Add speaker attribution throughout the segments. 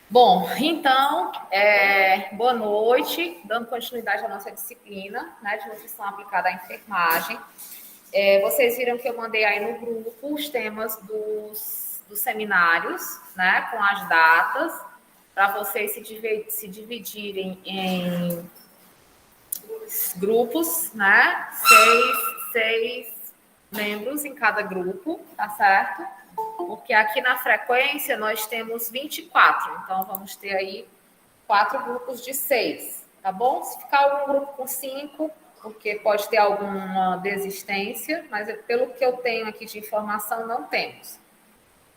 Speaker 1: Bom, então, boa noite, dando continuidade à nossa disciplina, né, de nutrição aplicada à enfermagem. Vocês viram que eu mandei aí no grupo os temas dos seminários, né, com as datas, para vocês se dividirem em grupos, né, seis membros em cada grupo, tá certo? Porque aqui na frequência nós temos 24, então vamos ter aí 4 grupos de 6, tá bom? Se ficar algum grupo com 5, porque pode ter alguma desistência, mas pelo que eu tenho aqui de informação, não temos.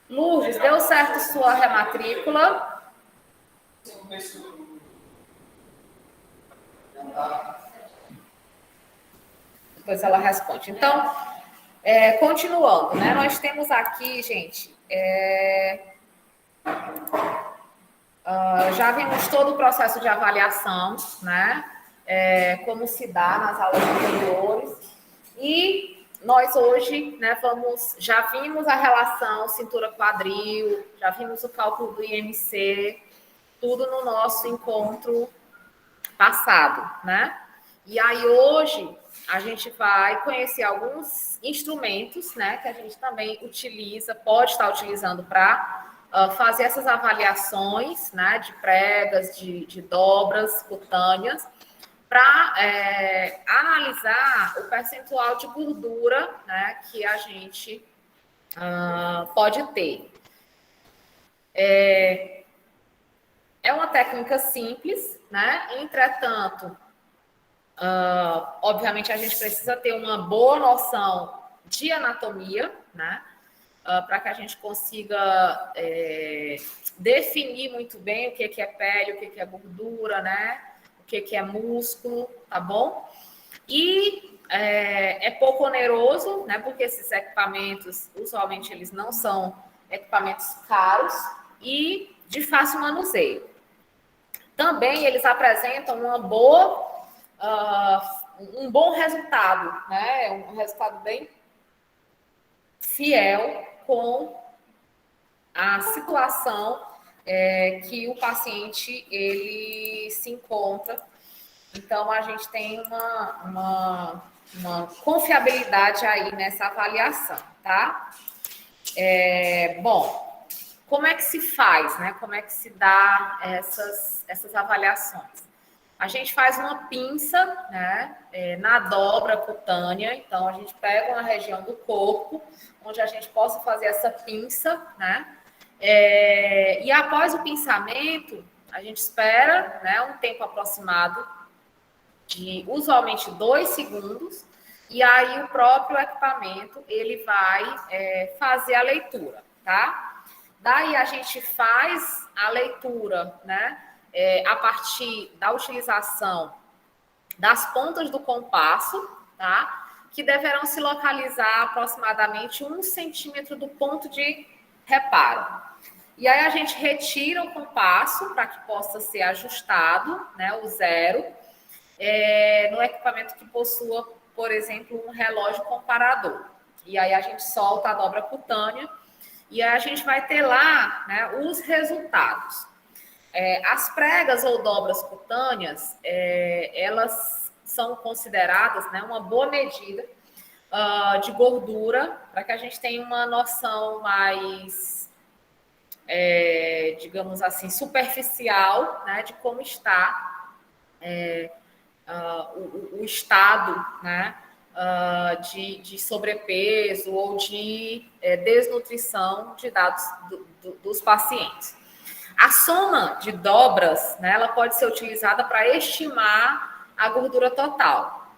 Speaker 1: Lourdes, deu certo sua rematrícula? Depois ela responde. Então, continuando, né? Nós temos aqui, gente, já vimos todo o processo de avaliação, né? Como se dá nas aulas anteriores. E nós hoje, né, já vimos a relação cintura-quadril, já vimos o cálculo do IMC, tudo no nosso encontro passado, né? E aí hoje a gente vai conhecer alguns instrumentos, né, que a gente também utiliza, pode estar utilizando para fazer essas avaliações, né, de pregas, de dobras cutâneas, para analisar o percentual de gordura, né, que a gente pode ter. É uma técnica simples, né? Entretanto, obviamente a gente precisa ter uma boa noção de anatomia, né? Para que a gente consiga definir muito bem o que é pele, o que é gordura, né? O que é músculo, tá bom? E é pouco oneroso, né? Porque esses equipamentos, usualmente, eles não são equipamentos caros e de fácil manuseio. Também eles apresentam um bom resultado, né? Um resultado bem fiel com a situação que o paciente ele se encontra. Então, a gente tem uma confiabilidade aí nessa avaliação, tá? Bom, como é que se faz, né? Como é que se dá essas avaliações? A gente faz uma pinça, né, na dobra cutânea. Então, a gente pega uma região do corpo onde a gente possa fazer essa pinça, né? E após o pinçamento, a gente espera, né, um tempo aproximado de usualmente 2 segundos, e aí o próprio equipamento ele vai fazer a leitura, tá? Daí a gente faz a leitura, né? A partir da utilização das pontas do compasso, tá? Que deverão se localizar aproximadamente 1 centímetro do ponto de reparo. E aí a gente retira o compasso para que possa ser ajustado, né? O zero, no equipamento que possua, por exemplo, um relógio comparador. E aí a gente solta a dobra cutânea e aí a gente vai ter lá, né, os resultados. As pregas ou dobras cutâneas, elas são consideradas, né, uma boa medida de gordura, para que a gente tenha uma noção mais, digamos assim, superficial, né, de como está o estado, né, de sobrepeso ou de desnutrição de dados dos pacientes. A soma de dobras, né, ela pode ser utilizada para estimar a gordura total.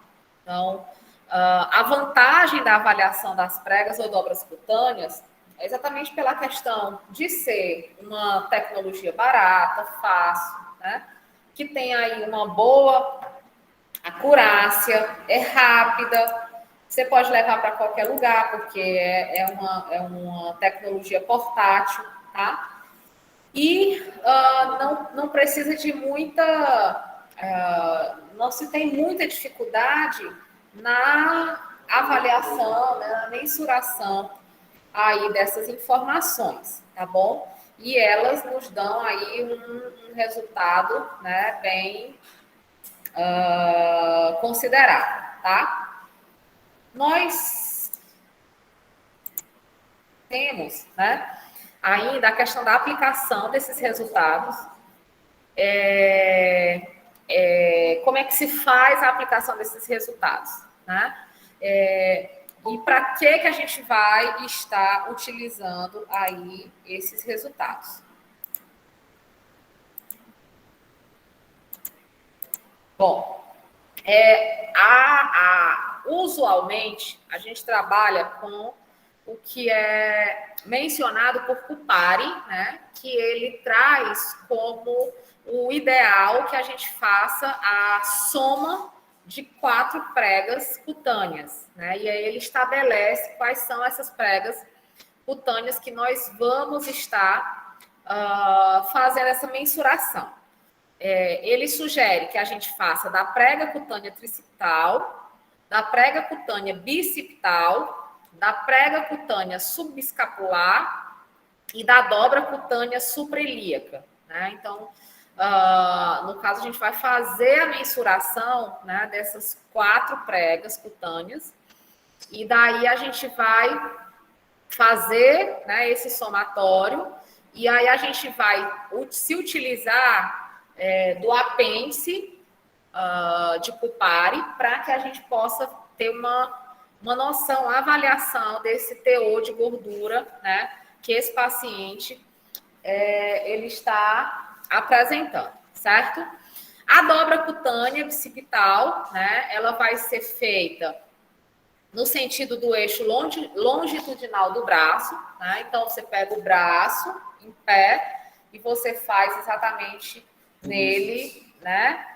Speaker 1: Então, a vantagem da avaliação das pregas ou dobras cutâneas é exatamente pela questão de ser uma tecnologia barata, fácil, né, que tem aí uma boa acurácia, é rápida, você pode levar para qualquer lugar, porque é uma tecnologia portátil, tá? E não precisa de não se tem muita dificuldade na avaliação, né, na mensuração aí dessas informações, tá bom? e elas nos dão aí um resultado, né, bem considerável, tá? Nós temos, né, ainda a questão da aplicação desses resultados. Como é que se faz a aplicação desses resultados, né? E para que a gente vai estar utilizando aí esses resultados? Bom, usualmente a gente trabalha com o que é mencionado por Kupari, né? Que ele traz como o ideal que a gente faça a soma de 4 pregas cutâneas, né? E aí ele estabelece quais são essas pregas cutâneas que nós vamos estar fazendo essa mensuração. Ele sugere que a gente faça da prega cutânea tricipital, da prega cutânea bicipital, da prega cutânea subescapular e da dobra cutânea suprailíaca, né? Então, no caso, a gente vai fazer a mensuração, né, dessas 4 pregas cutâneas e daí a gente vai fazer, né, esse somatório e aí a gente vai se utilizar do apêndice de Kupari para que a gente possa ter uma noção, uma avaliação desse teor de gordura, né, que esse paciente ele está apresentando, certo? A dobra cutânea bicipital, né, ela vai ser feita no sentido do eixo longitudinal do braço, né? Então você pega o braço em pé e você faz exatamente nele, né?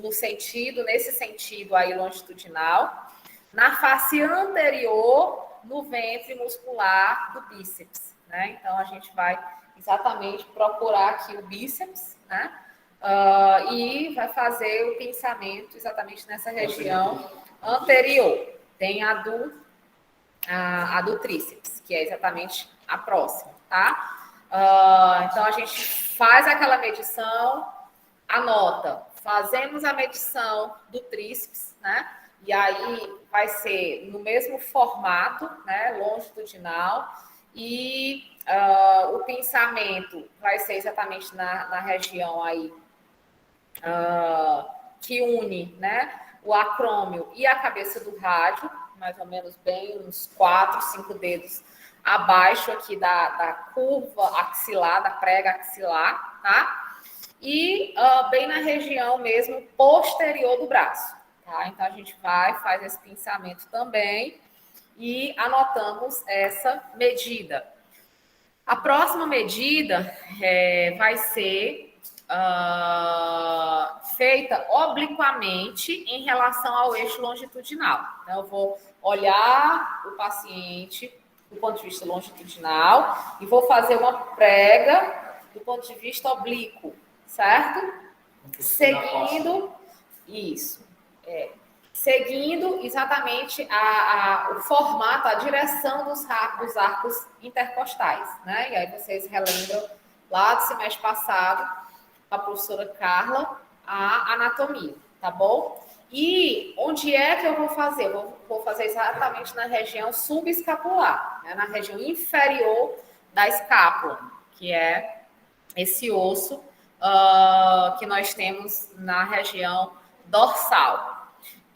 Speaker 1: Nesse sentido aí longitudinal, na face anterior, no ventre muscular do bíceps, né? Então a gente vai exatamente procurar aqui o bíceps, né? E vai fazer o pinçamento exatamente nessa região anterior. Tem a do tríceps, que é exatamente a próxima, tá? Então a gente faz aquela medição, anota, fazemos a medição do tríceps, né? E aí vai ser no mesmo formato, né? Longitudinal, e o pinçamento vai ser exatamente na região aí que une, né, o acrômio e a cabeça do rádio, mais ou menos bem uns 4, 5 dedos abaixo aqui da curva axilar, da prega axilar, tá? E bem na região mesmo posterior do braço, tá? Então a gente faz esse pinçamento também e anotamos essa medida. A próxima medida vai ser feita obliquamente em relação ao eixo longitudinal. Então, eu vou olhar o paciente do ponto de vista longitudinal e vou fazer uma prega do ponto de vista oblíquo, certo? Seguindo isso. Seguindo exatamente o formato, a direção dos arcos intercostais, né? E aí vocês relembram lá do semestre passado, a professora Carla, a anatomia, tá bom? E onde é que eu vou fazer? Vou fazer exatamente na região subescapular, né? Na região inferior da escápula, que é esse osso que nós temos na região dorsal.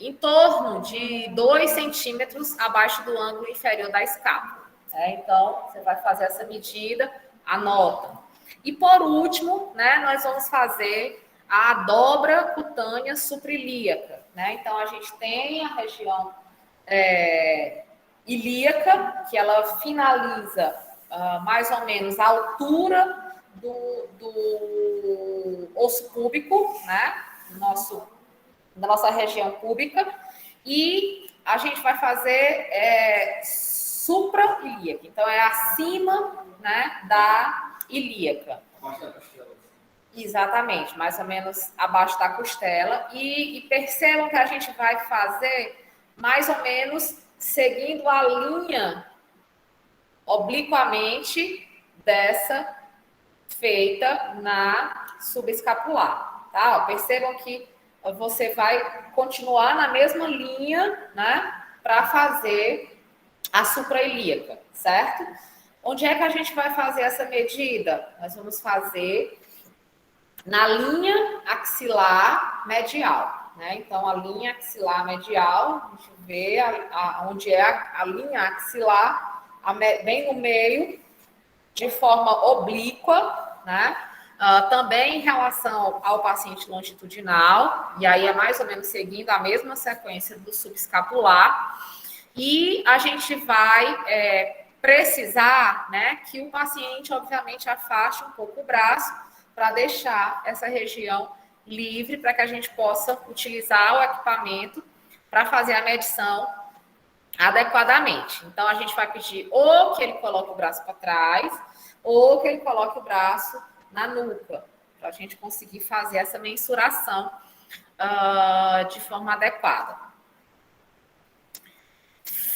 Speaker 1: Em torno de 2 centímetros abaixo do ângulo inferior da escápula. Então, você vai fazer essa medida, anota. E por último, né, nós vamos fazer a dobra cutânea suprailíaca, né? Então, a gente tem a região ilíaca, que ela finaliza mais ou menos a altura do osso púbico, né? Da nossa região púbica, e a gente vai fazer suprailíaca, então é acima, né, da ilíaca. Abaixo da costela. Exatamente, mais ou menos abaixo da costela, e percebam que a gente vai fazer mais ou menos seguindo a linha obliquamente dessa feita na subescapular, tá? Ó, percebam que você vai continuar na mesma linha, né, para fazer a suprailíaca, certo? Onde é que a gente vai fazer essa medida? Nós vamos fazer na linha axilar medial, né? Então, a linha axilar medial, a gente vê onde é a linha axilar, bem no meio, de forma oblíqua, né? Também em relação ao paciente longitudinal, e aí é mais ou menos seguindo a mesma sequência do subescapular, e a gente vai precisar, né, que o paciente, obviamente, afaste um pouco o braço para deixar essa região livre para que a gente possa utilizar o equipamento para fazer a medição adequadamente. Então, a gente vai pedir ou que ele coloque o braço para trás, ou que ele coloque o braço na nuca, para a gente conseguir fazer essa mensuração de forma adequada.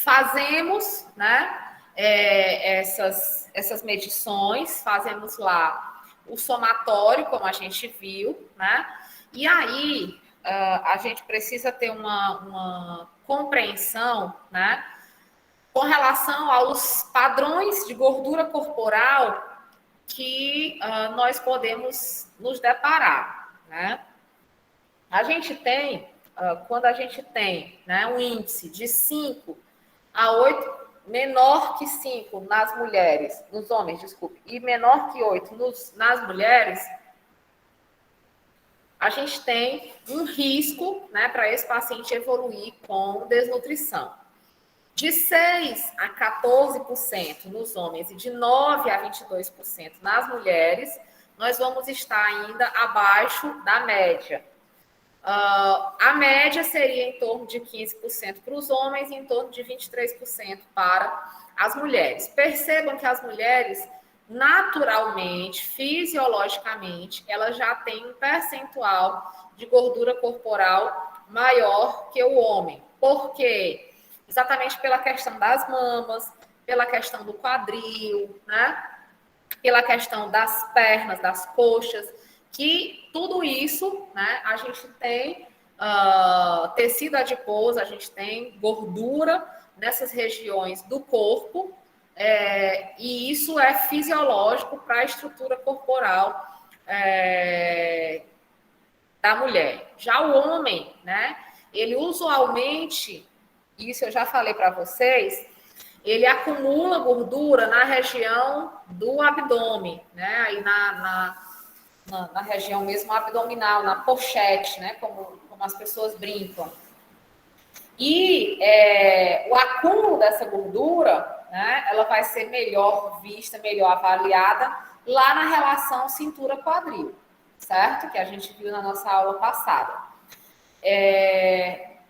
Speaker 1: Fazemos, né, essas medições, fazemos lá o somatório, como a gente viu, né, e aí a gente precisa ter uma compreensão, né, com relação aos padrões de gordura corporal que nós podemos nos deparar, né? A gente tem, quando a gente tem, né, um índice de 5 a 8, menor que 5 nas mulheres, nos homens, desculpe, e menor que 8 nas mulheres, a gente tem um risco, né, para esse paciente evoluir com desnutrição. De 6 a 14% nos homens e de 9 a 22% nas mulheres, nós vamos estar ainda abaixo da média. A média seria em torno de 15% para os homens e em torno de 23% para as mulheres. Percebam que as mulheres, naturalmente, fisiologicamente, elas já têm um percentual de gordura corporal maior que o homem. Por quê? Exatamente pela questão das mamas, pela questão do quadril, né? Pela questão das pernas, das coxas, que tudo isso, né, a gente tem tecido adiposo, a gente tem gordura nessas regiões do corpo, e isso é fisiológico para a estrutura corporal da mulher. Já o homem, né, ele usualmente, isso eu já falei para vocês, ele acumula gordura na região do abdômen, né, aí na região mesmo abdominal, na pochete, né, como as pessoas brincam. E o acúmulo dessa gordura, né, ela vai ser melhor vista, melhor avaliada lá na relação cintura-quadril, certo? Que a gente viu na nossa aula passada.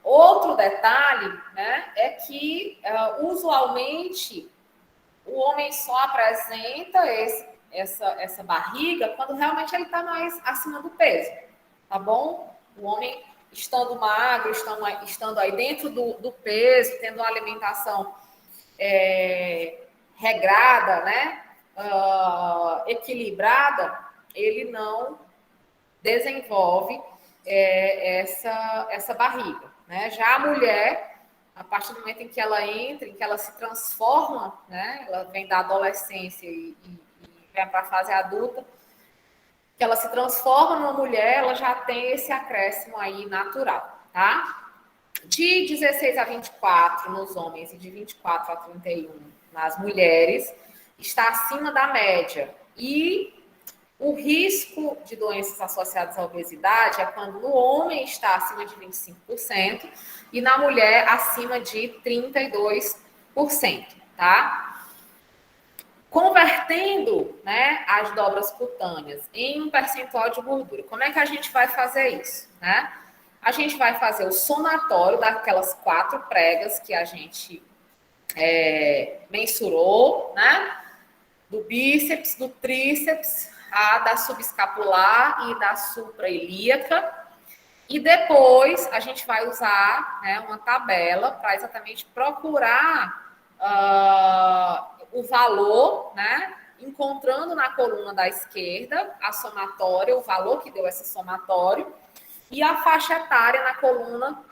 Speaker 1: Outro detalhe, né, é que usualmente o homem só apresenta essa barriga quando realmente ele está mais acima do peso, tá bom? O homem estando magro, estando aí dentro do peso, tendo uma alimentação regrada, né, equilibrada, ele não desenvolve essa barriga, né? Já a mulher, a partir do momento em que ela entra, em que ela se transforma, né? Ela vem da adolescência e vem para a fase adulta, que ela se transforma numa mulher, ela já tem esse acréscimo aí natural, tá? De 16 a 24 nos homens e de 24 a 31 nas mulheres, está acima da média. E o risco de doenças associadas à obesidade é quando no homem está acima de 25% e na mulher acima de 32%, tá? Convertendo, né, as dobras cutâneas em um percentual de gordura, como é que a gente vai fazer isso, né? A gente vai fazer o somatório daquelas 4 pregas que a gente mensurou, né? Do bíceps, do tríceps, da subescapular e da suprailíaca. E depois a gente vai usar, né, uma tabela para exatamente procurar o valor, né, encontrando na coluna da esquerda a somatória, o valor que deu esse somatório, e a faixa etária na coluna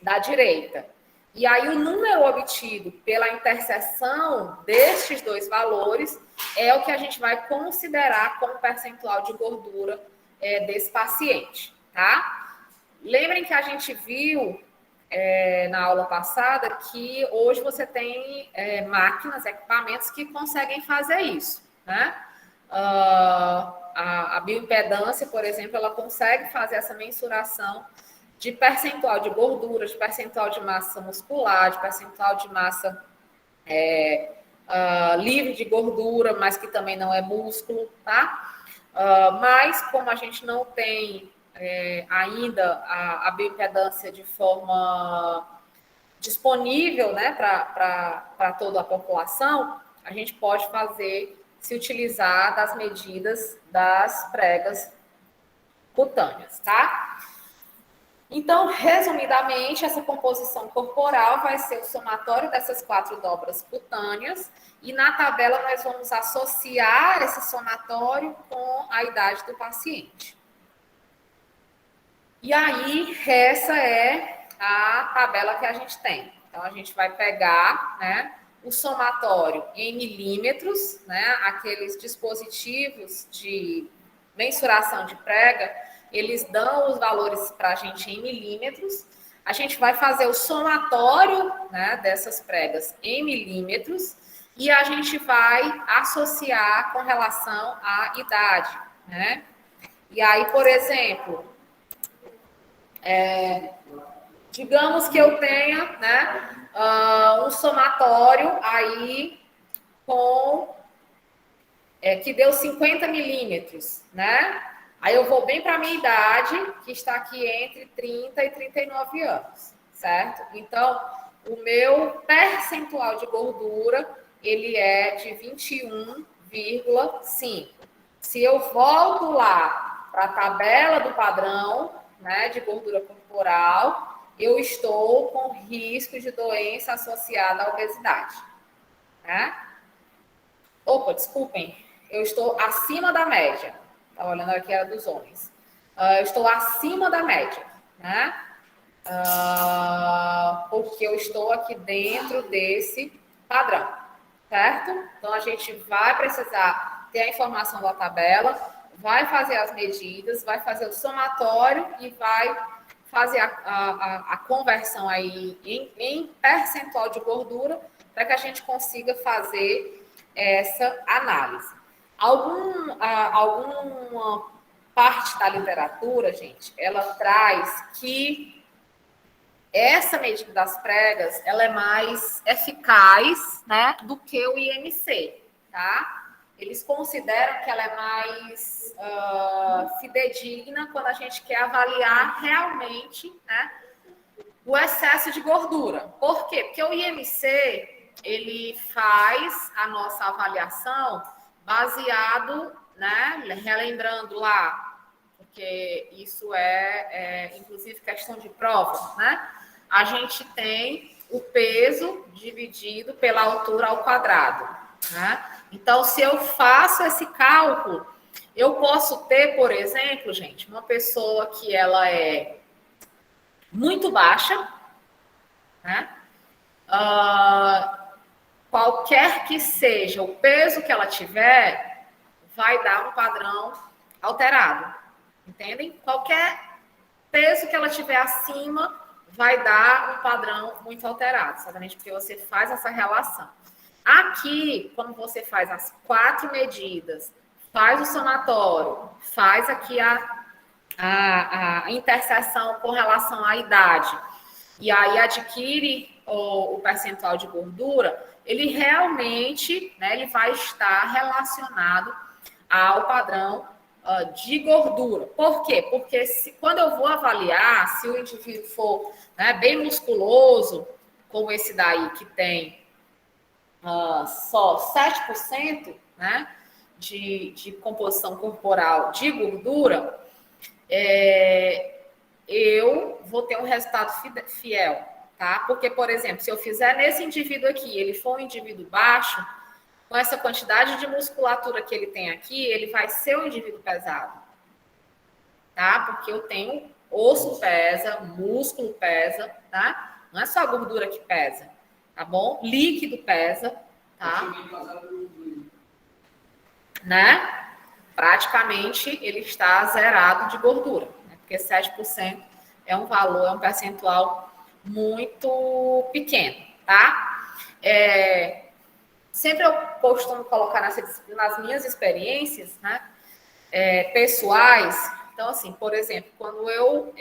Speaker 1: da direita. E aí o número obtido pela interseção destes dois valores é o que a gente vai considerar como percentual de gordura desse paciente, tá? Lembrem que a gente viu na aula passada que hoje você tem máquinas, equipamentos que conseguem fazer isso, né? A bioimpedância, por exemplo, ela consegue fazer essa mensuração de percentual de gordura, de percentual de massa muscular, de percentual de massa livre de gordura, mas que também não é músculo, tá? Mas como a gente não tem ainda a bioimpedância de forma disponível, né, para toda a população, a gente pode se utilizar das medidas das pregas cutâneas, tá? Então, resumidamente, essa composição corporal vai ser o somatório dessas 4 dobras cutâneas e na tabela nós vamos associar esse somatório com a idade do paciente. E aí, essa é a tabela que a gente tem. Então, a gente vai pegar, né, o somatório em milímetros, né, aqueles dispositivos de mensuração de prega, eles dão os valores para a gente em milímetros. A gente vai fazer o somatório, né, dessas pregas em milímetros e a gente vai associar com relação à idade, né? E aí, por exemplo, digamos que eu tenha, né, um somatório aí que deu 50 milímetros, né? Aí eu vou bem para a minha idade, que está aqui entre 30 e 39 anos, certo? Então, o meu percentual de gordura, ele é de 21,5. Se eu volto lá para a tabela do padrão, né, de gordura corporal, eu estou com risco de doença associada à obesidade, né? Opa, desculpem, eu estou acima da média. Estava olhando aqui, era dos homens. Eu estou acima da média, né? Porque eu estou aqui dentro desse padrão, certo? Então, a gente vai precisar ter a informação da tabela, vai fazer as medidas, vai fazer o somatório e vai fazer a conversão aí em percentual de gordura para que a gente consiga fazer essa análise. Alguma parte da literatura, gente, ela traz que essa medida das pregas, ela é mais eficaz, né, do que o IMC, tá? Eles consideram que ela é mais fidedigna quando a gente quer avaliar realmente, né, o excesso de gordura. Por quê? Porque o IMC, ele faz a nossa avaliação baseado, né, relembrando lá, porque isso inclusive questão de prova, né? A gente tem o peso dividido pela altura ao quadrado, né? Então, se eu faço esse cálculo, eu posso ter, por exemplo, gente, uma pessoa que ela é muito baixa, né? Qualquer que seja o peso que ela tiver, vai dar um padrão alterado. Entendem? Qualquer peso que ela tiver acima, vai dar um padrão muito alterado, exatamente porque você faz essa relação. Aqui, quando você faz as 4 medidas, faz o somatório, faz aqui a interseção com relação à idade, e aí adquire o percentual de gordura, ele realmente, né, ele vai estar relacionado ao padrão de gordura. Por quê? Porque quando eu vou avaliar, se o indivíduo for, né, bem musculoso, como esse daí, que tem só 7%, né, de composição corporal de gordura, eu vou ter um resultado fiel, tá? Porque, por exemplo, se eu fizer nesse indivíduo aqui, ele for um indivíduo baixo, com essa quantidade de musculatura que ele tem aqui, ele vai ser um indivíduo pesado, tá? Porque eu tenho osso pesa, músculo pesa, tá? Não é só a gordura que pesa, tá bom? Líquido pesa, tá? Né? Praticamente ele está zerado de gordura, né? Porque 7% é um valor, é um percentual muito pequeno, tá? Sempre eu costumo colocar nas minhas experiências, né, pessoais. Então, assim, por exemplo, quando eu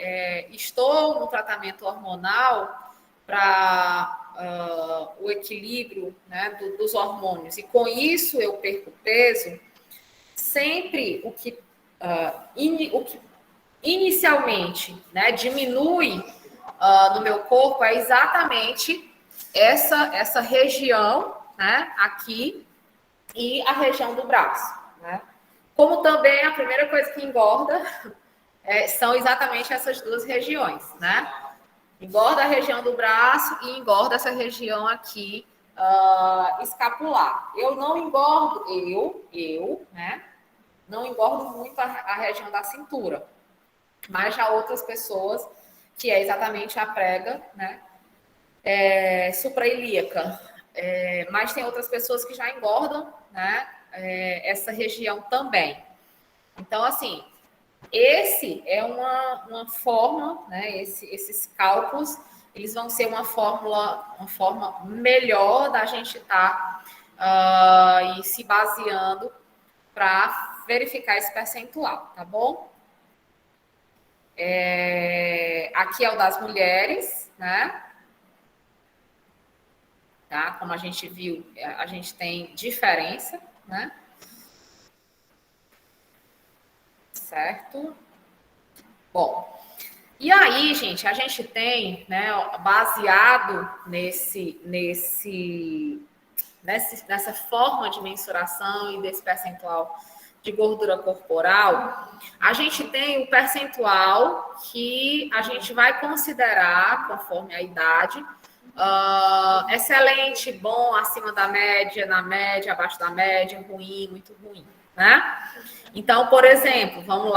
Speaker 1: estou no tratamento hormonal para o equilíbrio, né, dos hormônios, e com isso eu perco peso, sempre o que inicialmente, né, diminui no meu corpo é exatamente essa região, né, aqui e a região do braço, né? Como também a primeira coisa que engorda são exatamente essas duas regiões, né? Engorda a região do braço e engorda essa região aqui escapular. Eu não engordo, né? Não engordo muito a região da cintura, mas já outras pessoas, que é exatamente a prega, né? Suprailíaca. Mas tem outras pessoas que já engordam, né? Essa região também. Então, assim, esse é uma forma, né? Esses cálculos, eles vão ser uma forma melhor da gente estar e se baseando para verificar esse percentual, tá bom? Aqui é o das mulheres, né? Tá? Como a gente viu, a gente tem diferença, né? Certo? Bom, e aí, gente, a gente tem, né, baseado nessa forma de mensuração e desse percentual de gordura corporal, a gente tem o percentual que a gente vai considerar, conforme a idade, excelente, bom, acima da média, na média, abaixo da média, ruim, muito ruim, né? Então, por exemplo, vamos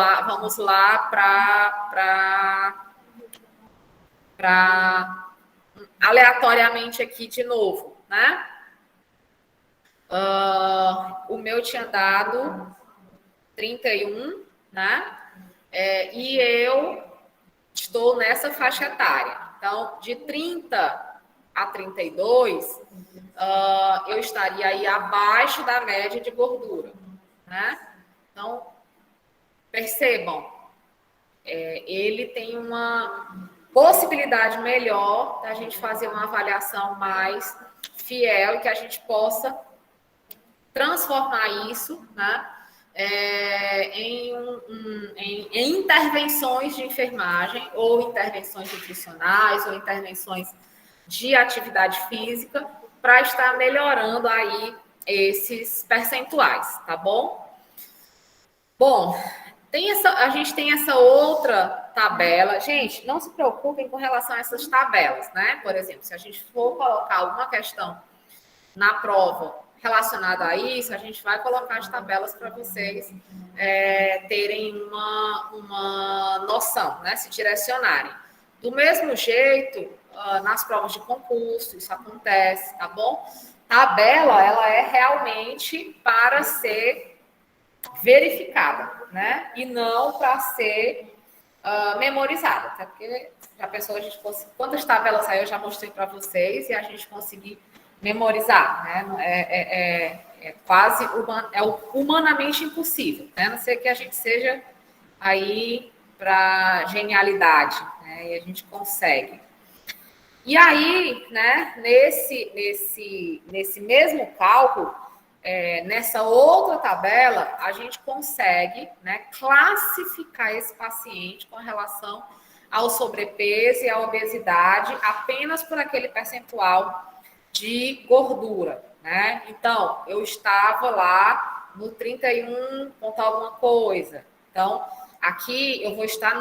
Speaker 1: lá para aleatoriamente aqui de novo, né? O meu tinha dado 31, né? E eu estou nessa faixa etária. Então, de 30 a 32, eu estaria aí abaixo da média de gordura, né? Então, percebam, ele tem uma possibilidade melhor da gente fazer uma avaliação mais fiel e que a gente possa transformar isso, né, em intervenções de enfermagem ou intervenções nutricionais ou intervenções de atividade física para estar melhorando aí esses percentuais, tá bom? Bom, a gente tem essa outra tabela. Gente, não se preocupem com relação a essas tabelas, né? Por exemplo, se a gente for colocar alguma questão na prova relacionada a isso, a gente vai colocar as tabelas para vocês terem uma noção, né? Se direcionarem. Do mesmo jeito, nas provas de concurso, isso acontece, tá bom? Tabela, ela é realmente para ser verificada, né? E não para ser memorizada, até porque já pensou, a gente fosse, quantas tabelas saiu, eu já mostrei para vocês e a gente conseguir memorizar, né? É quase humanamente impossível, né? A não ser que a gente seja aí para genialidade, né? E a gente consegue. E aí, né? Nesse mesmo cálculo, nessa outra tabela, a gente consegue, né, classificar esse paciente com relação ao sobrepeso e à obesidade apenas por aquele percentual de gordura, né? Então, eu estava lá no 31 ponto alguma coisa. Então, aqui eu vou estar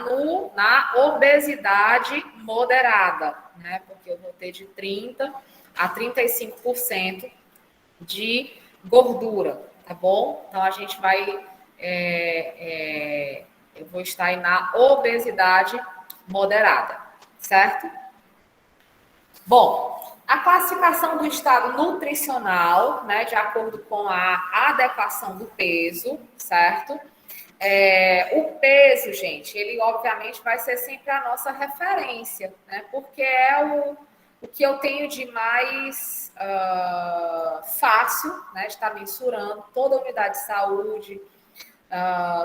Speaker 1: na obesidade moderada, né? Porque eu vou ter de 30 a 35% de gordura, tá bom? Então, a gente vai... eu vou estar aí na obesidade moderada, certo? Bom, a classificação do estado nutricional, né, de acordo com a adequação do peso, certo? O peso, gente, ele obviamente vai ser sempre a nossa referência, né? Porque é o que eu tenho de mais fácil, né? De estar mensurando. Toda unidade de saúde,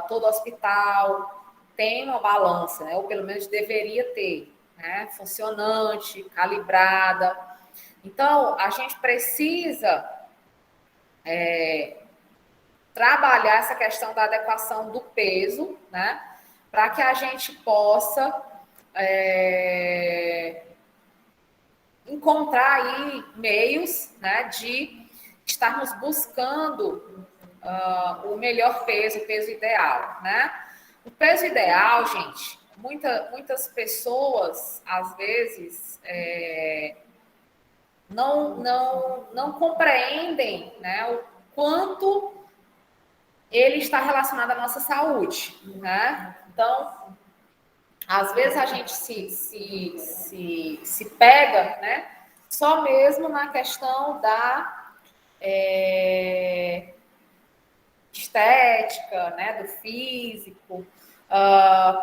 Speaker 1: todo hospital tem uma balança, né? Ou pelo menos deveria ter, né? Funcionante, calibrada. Então, a gente precisa trabalhar essa questão da adequação do peso, né? Para que a gente possa encontrar aí meios, né, de estarmos buscando o melhor peso, o peso ideal, né? O peso ideal, gente, muitas pessoas, às vezes, não compreendem, né, o quanto ele está relacionado à nossa saúde, né? Então, às vezes a gente se pega, né, só mesmo na questão da estética, né, do físico,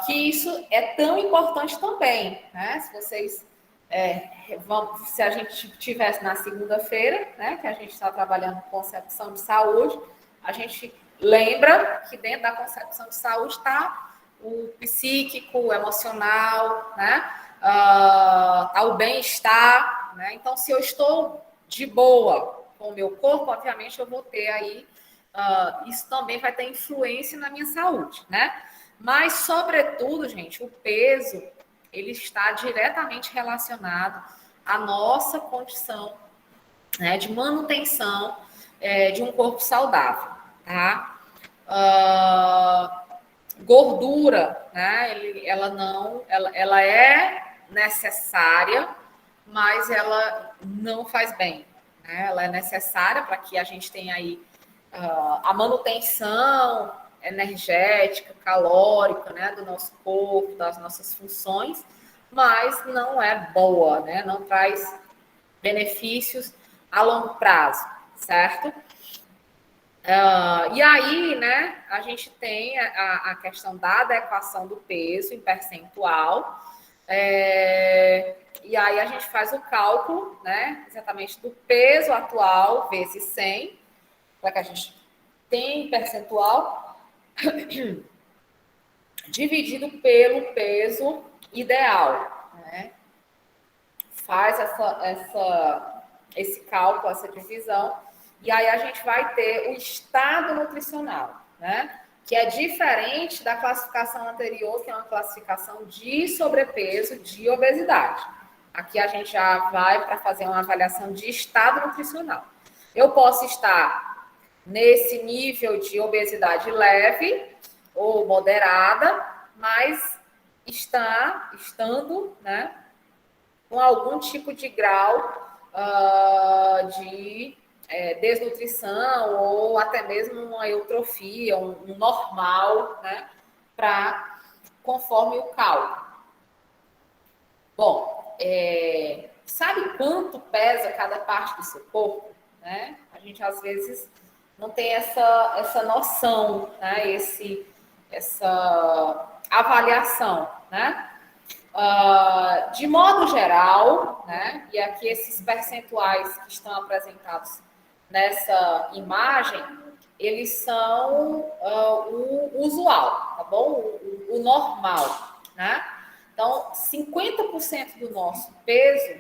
Speaker 1: que isso é tão importante também, né? Se vocês se a gente tivesse na segunda-feira, né, que a gente está trabalhando com concepção de saúde, a gente lembra que dentro da concepção de saúde está o psíquico, o emocional, né? Tá o bem-estar, né? Então, se eu estou de boa com o meu corpo, obviamente eu vou ter aí, isso também vai ter influência na minha saúde, né? Mas, sobretudo, gente, o peso, ele está diretamente relacionado à nossa condição, né, de manutenção de um corpo saudável, tá? Gordura, né? Ela é necessária, mas ela não faz bem, né? Ela é necessária para que a gente tenha aí a manutenção energética, calórica, né, do nosso corpo, das nossas funções, mas não é boa, né? Não traz benefícios a longo prazo, certo? E aí, né, a gente tem a questão da adequação do peso em percentual, e aí a gente faz o cálculo, né, exatamente do peso atual vezes 100, para que a gente tenha em percentual, dividido pelo peso ideal, né? Faz esse cálculo, essa divisão, e aí a gente vai ter o estado nutricional, né? Que é diferente da classificação anterior, que é uma classificação de sobrepeso, de obesidade. Aqui a gente já vai para fazer uma avaliação de estado nutricional. Eu posso estar nesse nível de obesidade leve ou moderada, mas estando, né, com algum tipo de grau de desnutrição ou até mesmo uma eutrofia, um normal, né, conforme o cálculo. Bom, sabe quanto pesa cada parte do seu corpo? Né? A gente às vezes não tem essa noção, né? Essa avaliação, né? De modo geral, né, e aqui esses percentuais que estão apresentados nessa imagem, eles são o usual, tá bom? O normal, né? Então, 50% do nosso peso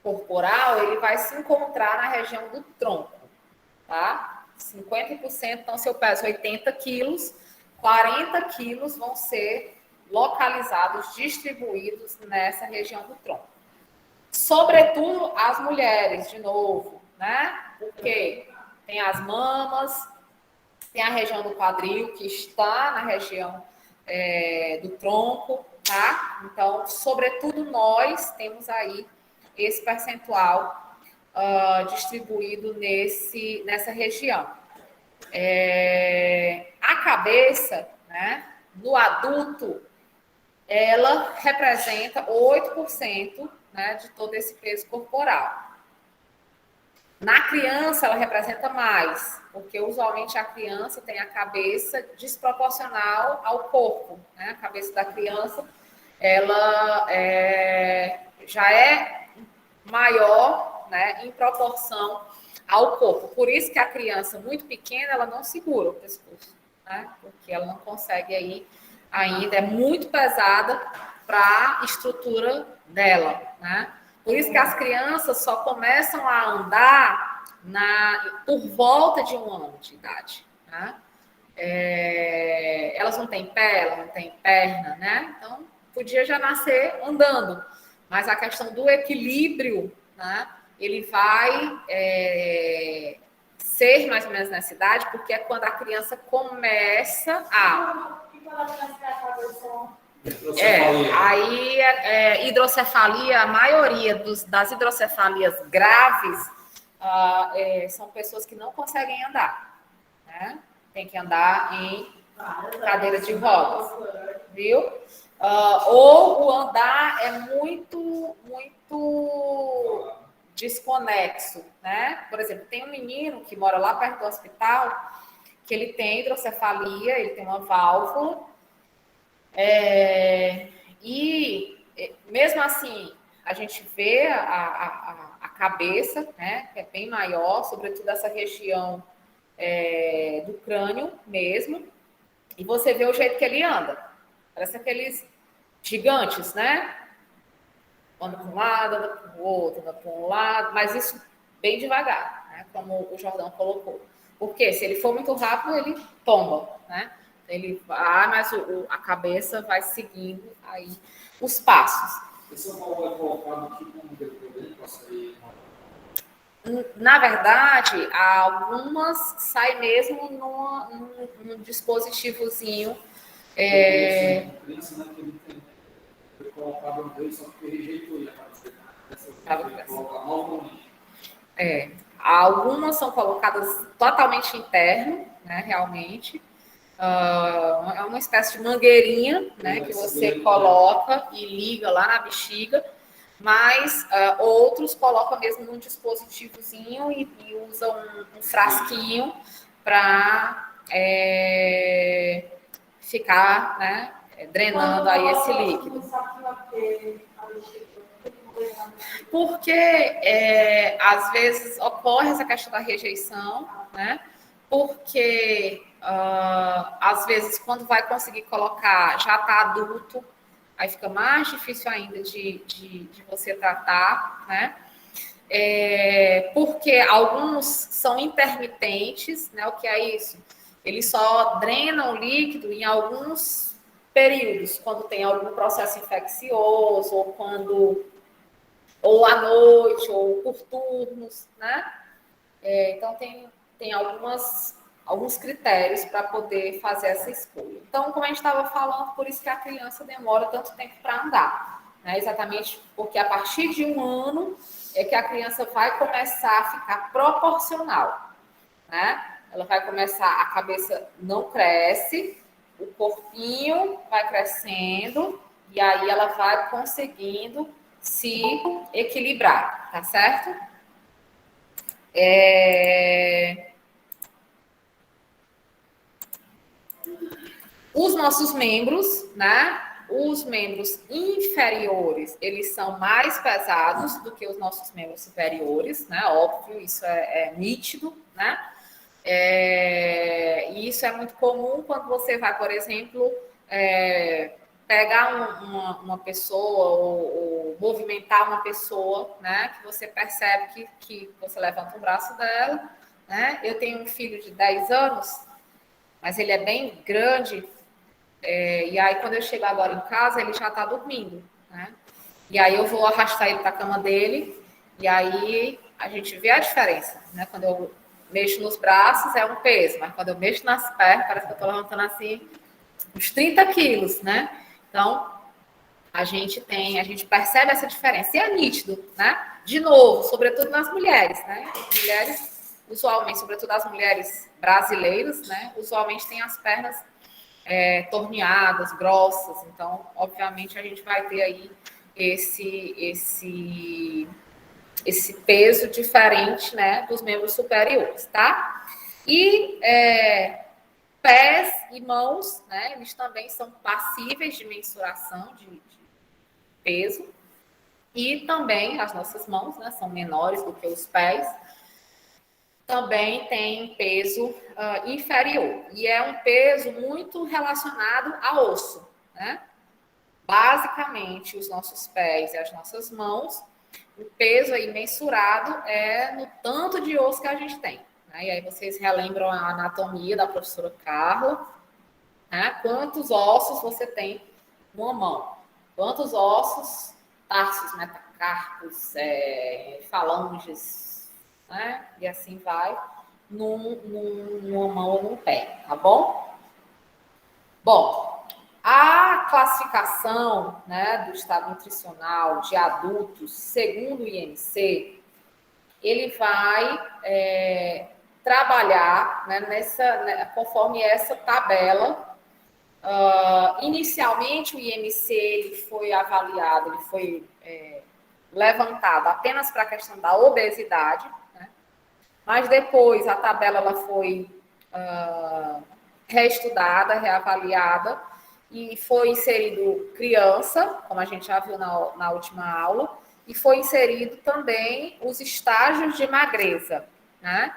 Speaker 1: corporal, ele vai se encontrar na região do tronco, tá? 50%, então, se eu peso 80 quilos, 40 quilos vão ser localizados, distribuídos nessa região do tronco. Sobretudo as mulheres, de novo, né? Porque tem as mamas, tem a região do quadril, que está na região do tronco, tá? Então, sobretudo nós temos aí esse percentual distribuído nessa região. A cabeça, né, no adulto, ela representa 8%, né, de todo esse peso corporal. Na criança, ela representa mais, porque usualmente a criança tem a cabeça desproporcional ao corpo, né? A cabeça da criança, ela já é maior, né, em proporção ao corpo. Por isso que a criança muito pequena, ela não segura o pescoço, né? Porque ela não consegue aí ainda, é muito pesada para a estrutura dela, né? Por isso que as crianças só começam a andar por volta de 1 ano de idade, né? Elas não têm pé, elas não têm perna, né? Então, podia já nascer andando. Mas a questão do equilíbrio, né? Ele vai ser mais ou menos nessa idade, porque é quando a criança começa a... Hidrocefalia, a maioria das hidrocefalias graves são pessoas que não conseguem andar, né? Tem que andar em cadeira de rodas, viu? Ou o andar é muito desconexo, né? Por exemplo, tem um menino que mora lá perto do hospital, que ele tem hidrocefalia, ele tem uma válvula, e mesmo assim, a gente vê a cabeça, né, que é bem maior, sobretudo essa região do crânio mesmo, e você vê o jeito que ele anda. Parece aqueles gigantes, né? Anda para um lado, anda para o outro, anda para um lado, mas isso bem devagar, né? Como o Jordão colocou. Porque se ele for muito rápido, ele tomba, né? Ele vai, mas a cabeça vai seguindo aí os passos.
Speaker 2: Esse Paulo vai colocar aqui como depoimento para sair.
Speaker 1: Na verdade, algumas saem mesmo num dispositivozinho.
Speaker 2: Criança, né, que ele tem. Foi colocado no dele, só que ele rejeitou ele.
Speaker 1: Algumas são colocadas totalmente interno, né, realmente. É uma espécie de mangueirinha, né, que você coloca e liga lá na bexiga, mas outros colocam mesmo num dispositivozinho e usam um frasquinho para ficar, né, drenando aí esse líquido. Porque às vezes ocorre essa questão da rejeição, né? Porque às vezes quando vai conseguir colocar já está adulto, aí fica mais difícil ainda de você tratar, né? Porque alguns são intermitentes, né? O que é isso? Eles só drenam o líquido em alguns períodos, quando tem algum processo infeccioso, ou à noite, ou por turnos, né? Então, tem alguns critérios para poder fazer essa escolha. Então, como a gente estava falando, por isso que a criança demora tanto tempo para andar, né? Exatamente porque a partir de 1 ano é que a criança vai começar a ficar proporcional, né? Ela vai começar, a cabeça não cresce, o corpinho vai crescendo, e aí ela vai conseguindo se equilibrar, tá certo? Os nossos membros, né? Os membros inferiores, eles são mais pesados do que os nossos membros superiores, né? Óbvio, isso é nítido, né? E isso é muito comum quando você vai, por exemplo, pegar uma pessoa ou movimentar uma pessoa, né? Que você percebe que você levanta o braço dela, né? Eu tenho um filho de 10 anos, mas ele é bem grande, e aí quando eu chego agora em casa, ele já está dormindo, né? E aí eu vou arrastar ele para a cama dele, e aí a gente vê a diferença, né? Quando eu mexo nos braços é um peso, mas quando eu mexo nas pernas, parece que eu estou levantando assim uns 30 quilos, né? Então, a gente percebe essa diferença, e é nítido, né? De novo, sobretudo nas mulheres, né? As mulheres, usualmente, sobretudo as mulheres brasileiras, né? Usualmente têm as pernas torneadas, grossas. Então, obviamente, a gente vai ter aí esse peso diferente, né, dos membros superiores, tá? E pés e mãos, né, eles também são passíveis de mensuração de peso. E também as nossas mãos, né, são menores do que os pés, também tem peso inferior. E é um peso muito relacionado a osso, né? Basicamente, os nossos pés e as nossas mãos, o peso aí mensurado é no tanto de osso que a gente tem. Né? E aí vocês relembram a anatomia da professora Carla, né? Quantos ossos você tem numa mão? Quantos ossos, tarsos, metacarpos, falanges, né? E assim vai, numa mão ou num pé, tá bom? Bom, a classificação, né, do estado nutricional de adultos, segundo o IMC, ele vai trabalhar, né, conforme essa tabela. Inicialmente, o IMC ele foi avaliado, ele foi levantado apenas para a questão da obesidade, né? Mas depois a tabela ela foi reestudada, reavaliada, e foi inserido criança, como a gente já viu na última aula, e foi inserido também os estágios de magreza, né?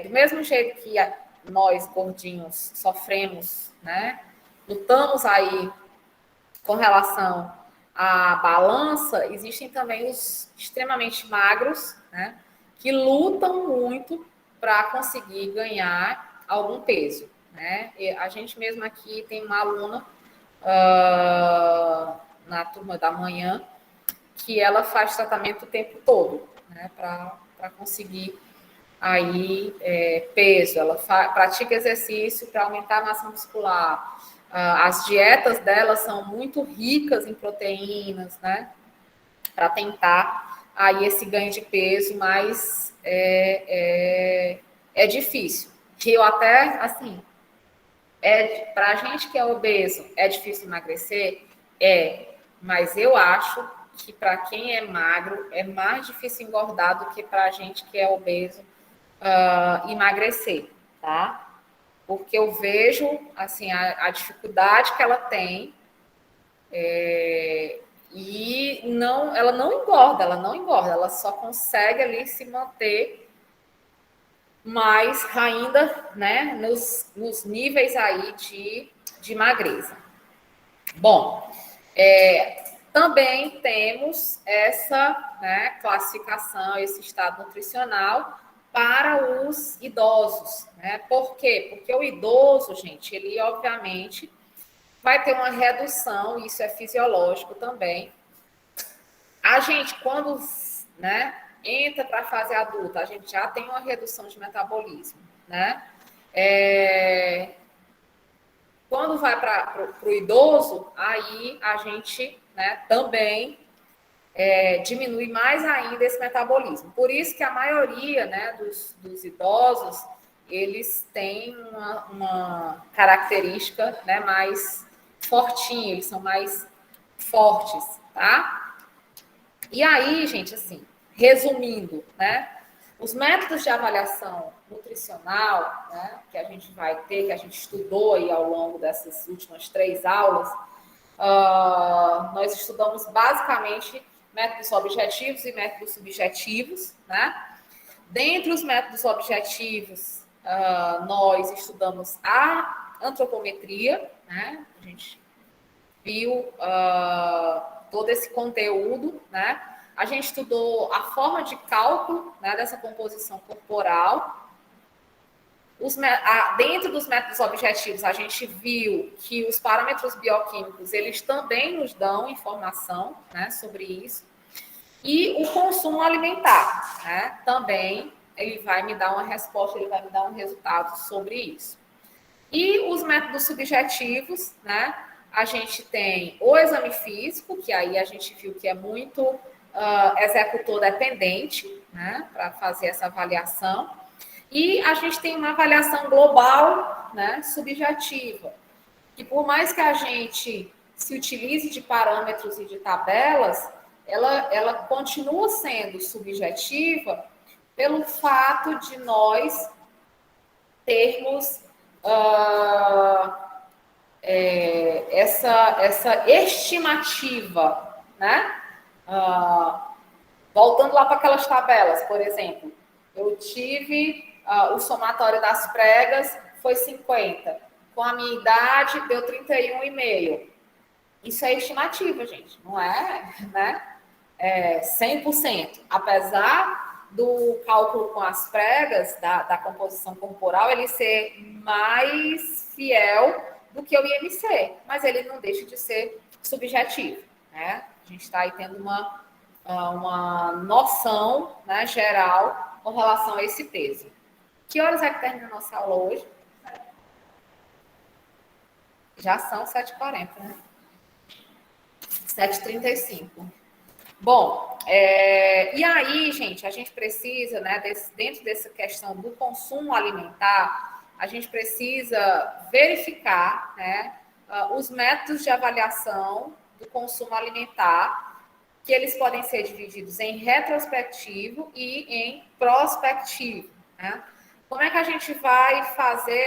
Speaker 1: Do mesmo jeito que nós, gordinhos, sofremos, né? Lutamos aí com relação à balança, existem também os extremamente magros, né? Que lutam muito para conseguir ganhar algum peso, né? E a gente mesmo aqui tem uma aluna na turma da manhã que ela faz tratamento o tempo todo, né? Para conseguir aí peso, ela pratica exercício para aumentar a massa muscular. As dietas dela são muito ricas em proteínas, né? Para tentar aí esse ganho de peso, mas é difícil. Que eu até, assim, para a gente que é obeso, é difícil emagrecer? Mas eu acho que para quem é magro, é mais difícil engordar do que para a gente que é obeso emagrecer, tá? Porque eu vejo, assim, a dificuldade que ela tem e ela não engorda, ela só consegue ali se manter mais ainda, né, nos níveis aí de magreza. Bom, também temos essa, né, classificação, esse estado nutricional para os idosos, né? Por quê? Porque o idoso, gente, ele obviamente vai ter uma redução, isso é fisiológico também. A gente, quando, né, entra para a fase adulta, a gente já tem uma redução de metabolismo, né? Quando vai para o idoso, aí a gente, né, também diminui mais ainda esse metabolismo. Por isso que a maioria, né, dos idosos, eles têm uma característica, né, mais fortinha, eles são mais fortes, tá? E aí, gente, assim, resumindo, né, os métodos de avaliação nutricional, né, que a gente vai ter, que a gente estudou aí ao longo dessas últimas 3 aulas, nós estudamos basicamente métodos objetivos e métodos subjetivos, né? Dentre os métodos objetivos, nós estudamos a antropometria, né? A gente viu todo esse conteúdo, né? A gente estudou a forma de cálculo, né, dessa composição corporal. Dentro dos métodos objetivos, a gente viu que os parâmetros bioquímicos, eles também nos dão informação, né, sobre isso. E o consumo alimentar, né, também ele vai me dar uma resposta, ele vai me dar um resultado sobre isso. E os métodos subjetivos, né, a gente tem o exame físico, que aí a gente viu que é muito executor dependente, né, para fazer essa avaliação. E a gente tem uma avaliação global, né, subjetiva, que por mais que a gente se utilize de parâmetros e de tabelas, ela continua sendo subjetiva pelo fato de nós termos essa estimativa, né? Voltando lá para aquelas tabelas, por exemplo, eu tive o somatório das pregas foi 50, com a minha idade deu 31,5. Isso é estimativa, gente, não é, né? 100%. Apesar do cálculo com as pregas, da composição corporal, ele ser mais fiel do que o IMC, mas ele não deixa de ser subjetivo, né? A gente está aí tendo uma noção, né, geral com relação a esse peso. Que horas é que termina a nossa aula hoje? Já são 7h40, né? 7h35. Bom, e aí, gente, a gente precisa, né, dentro dessa questão do consumo alimentar, a gente precisa verificar, né, os métodos de avaliação do consumo alimentar, que eles podem ser divididos em retrospectivo e em prospectivo, né? Como é que a gente vai fazer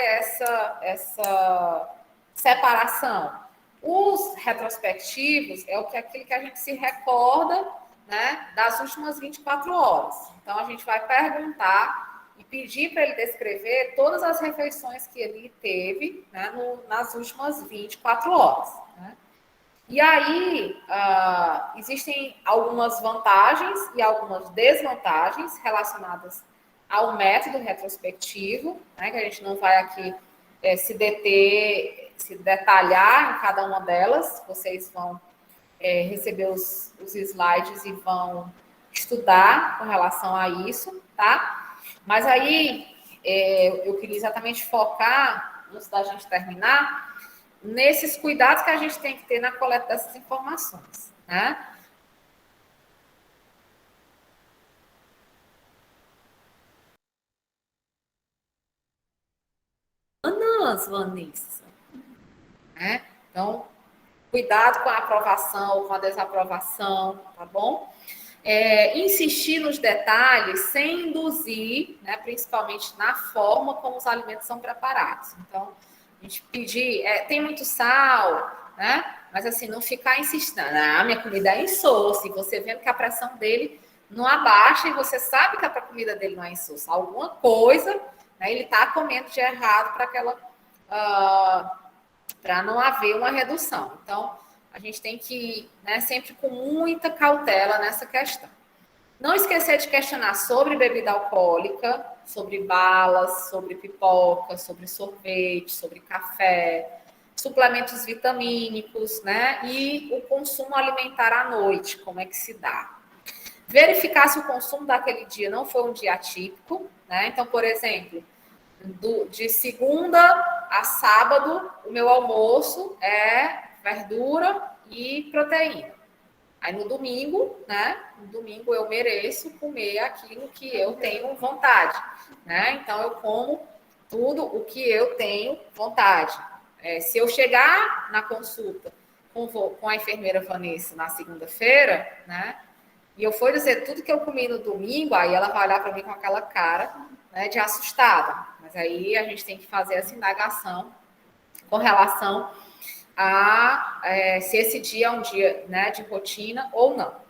Speaker 1: essa separação? Os retrospectivos é aquilo que a gente se recorda, né, das últimas 24 horas. Então, a gente vai perguntar e pedir para ele descrever todas as refeições que ele teve, né, nas últimas 24 horas. Né? E aí, existem algumas vantagens e algumas desvantagens relacionadas ao método retrospectivo, né, que a gente não vai aqui se detalhar em cada uma delas. Vocês vão receber os slides e vão estudar com relação a isso, tá? Mas aí, eu queria exatamente focar, antes da gente terminar, nesses cuidados que a gente tem que ter na coleta dessas informações, né? Vanessa, né? Então, cuidado com a aprovação ou com a desaprovação, tá bom? Insistir nos detalhes sem induzir, né, principalmente na forma como os alimentos são preparados. Então, a gente pedir, tem muito sal, né? Mas assim, não ficar insistindo, minha comida é insossa, e você vendo que a pressão dele não abaixa e você sabe que a comida dele não é insossa. Alguma coisa, né, ele está comendo de errado para não haver uma redução. Então, a gente tem que ir, né, sempre com muita cautela nessa questão. Não esquecer de questionar sobre bebida alcoólica, sobre balas, sobre pipoca, sobre sorvete, sobre café, suplementos vitamínicos, né? E o consumo alimentar à noite, como é que se dá. Verificar se o consumo daquele dia não foi um dia atípico, né? Então, por exemplo, de segunda a sábado, o meu almoço é verdura e proteína. Aí no domingo, né? No domingo eu mereço comer aquilo que eu tenho vontade, né? Então eu como tudo o que eu tenho vontade. Se eu chegar na consulta com a enfermeira Vanessa na segunda-feira, né? E eu for dizer tudo que eu comi no domingo, aí ela vai olhar para mim com aquela cara, né, de assustada. Mas aí a gente tem que fazer essa indagação com relação a se esse dia é um dia, né, de rotina ou não.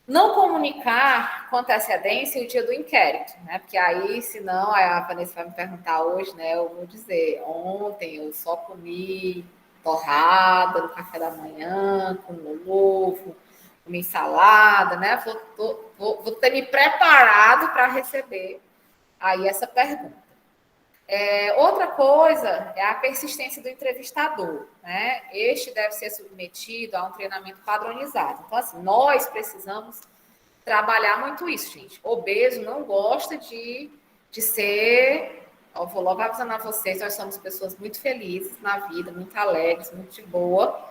Speaker 1: Não comunicar com antecedência o dia do inquérito, né? Porque aí, senão, a Vanessa vai me perguntar hoje, né? Eu vou dizer, ontem eu só comi torrada no café da manhã, com ovo, comi salada, né? Vou ter me preparado para receber aí essa pergunta. Outra coisa é a persistência do entrevistador, né? Este deve ser submetido a um treinamento padronizado. Então, assim, nós precisamos trabalhar muito isso, gente. Obeso não gosta de ser... Eu vou logo avisando a vocês, nós somos pessoas muito felizes na vida, muito alegres, muito de boa,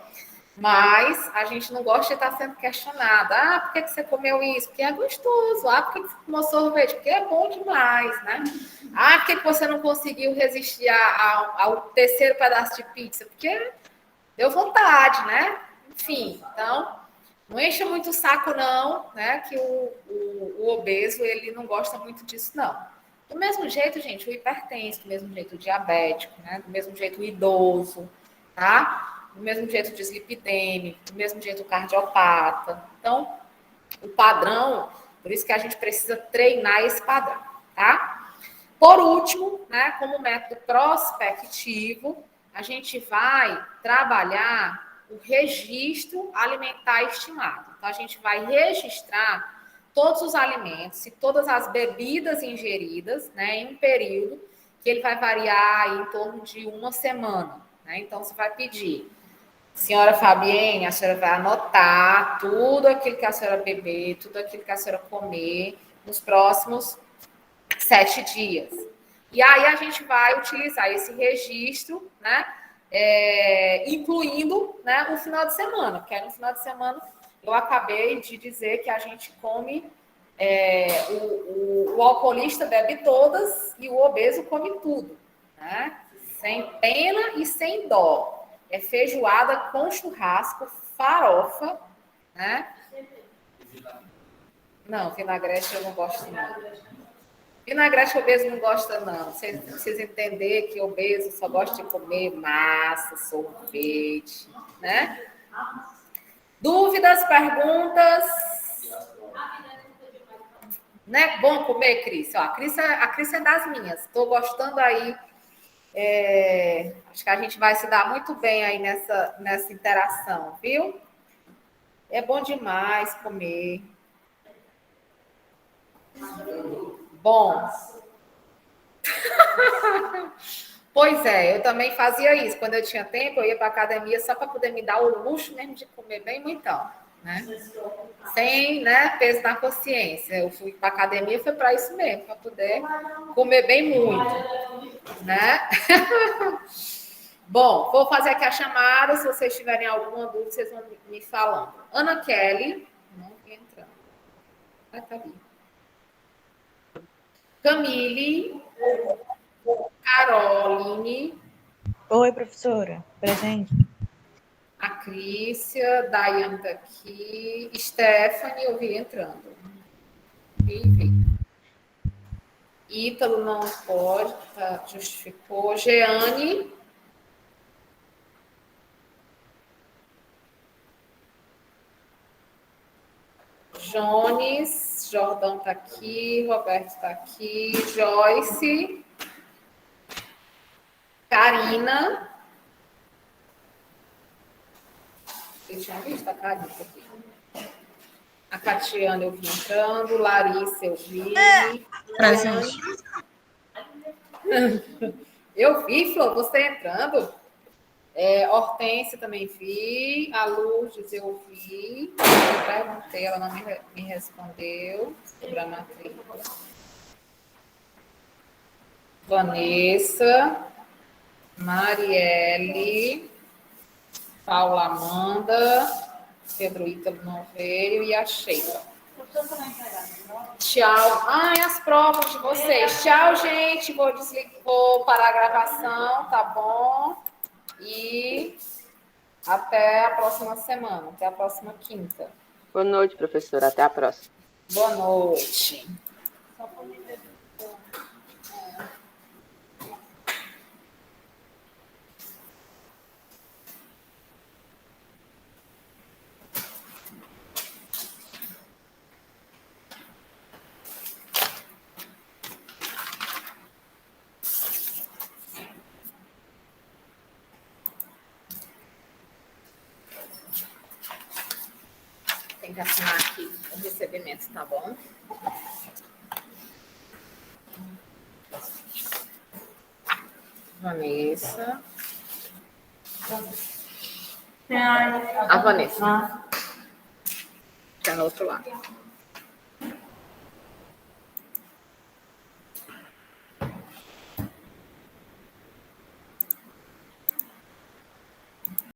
Speaker 1: Mas a gente não gosta de estar sendo questionada. Ah, por que você comeu isso? Porque é gostoso. Ah, por que você tomou sorvete? Porque é bom demais, né? Ah, por que você não conseguiu resistir ao terceiro pedaço de pizza? Porque deu vontade, né? Enfim, então, não encha muito o saco, não, né? Que o obeso, ele não gosta muito disso, não. Do mesmo jeito, gente, o hipertenso, do mesmo jeito o diabético, né? Do mesmo jeito o idoso, tá? Do mesmo jeito o dislipidêmico, do mesmo jeito o cardiopata. Então, o padrão, por isso que a gente precisa treinar esse padrão, tá? Por último, né, como método prospectivo, a gente vai trabalhar o registro alimentar estimado. Então, a gente vai registrar todos os alimentos e todas as bebidas ingeridas, né, em um período que ele vai variar aí em torno de uma semana. Né? Então, você vai pedir, senhora Fabienne, a senhora vai anotar tudo aquilo que a senhora beber, tudo aquilo que a senhora comer nos próximos 7 dias. E aí a gente vai utilizar esse registro, né, incluindo, né, o final de semana, porque aí no final de semana eu acabei de dizer que a gente come, o alcoolista bebe todas e o obeso come tudo, né? Sem pena e sem dó. É feijoada com churrasco, farofa, né? Não, vinagrete eu não gosto não. Vinagrete obeso não gosta, não. Você precisa entender que obeso só gosta de comer massa, sorvete, né? Dúvidas, perguntas? Né? Bom comer, Cris? Ó, a Cris é das minhas. Estou gostando aí. Acho que a gente vai se dar muito bem aí nessa interação, viu? É bom demais comer. Bom. Pois é, eu também fazia isso. Quando eu tinha tempo, eu ia para a academia só para poder me dar o luxo mesmo de comer bem muitão, né? Sem, né, peso na consciência. Eu fui para a academia, foi para isso mesmo, para poder comer bem muito, né? Bom, vou fazer aqui a chamada. Se vocês tiverem alguma dúvida, vocês vão me falando. Ana Kelly. Não entra. Vai tá ali. Camille. Caroline.
Speaker 3: Oi, professora. Presente.
Speaker 1: A Crícia, Daiane tá aqui. Stephanie, eu vi entrando. Vi. Ítalo não pode, tá, justificou. Jeane. Jones, Jordão está aqui, Roberto está aqui, Joyce, Karina. Vocês tinham visto a Karina aqui? A Catiana eu vi entrando, Larissa eu vi.
Speaker 4: Presente.
Speaker 1: Eu vi, Flor, você entrando. Hortência também vi, a Lourdes eu vi, eu perguntei, ela não me respondeu sobre a matrícula. Vanessa, Marielle, Paula Amanda, Pedro Ítalo não veio e a Sheila. Tchau. As provas de vocês. Tchau, gente. Vou parar a gravação, tá bom? E até a próxima semana, até a próxima quinta.
Speaker 4: Boa noite, professora. Até a próxima.
Speaker 1: Boa noite. Tem que assinar aqui o recebimento, tá bom? Vanessa. A Vanessa. Tá no outro lado.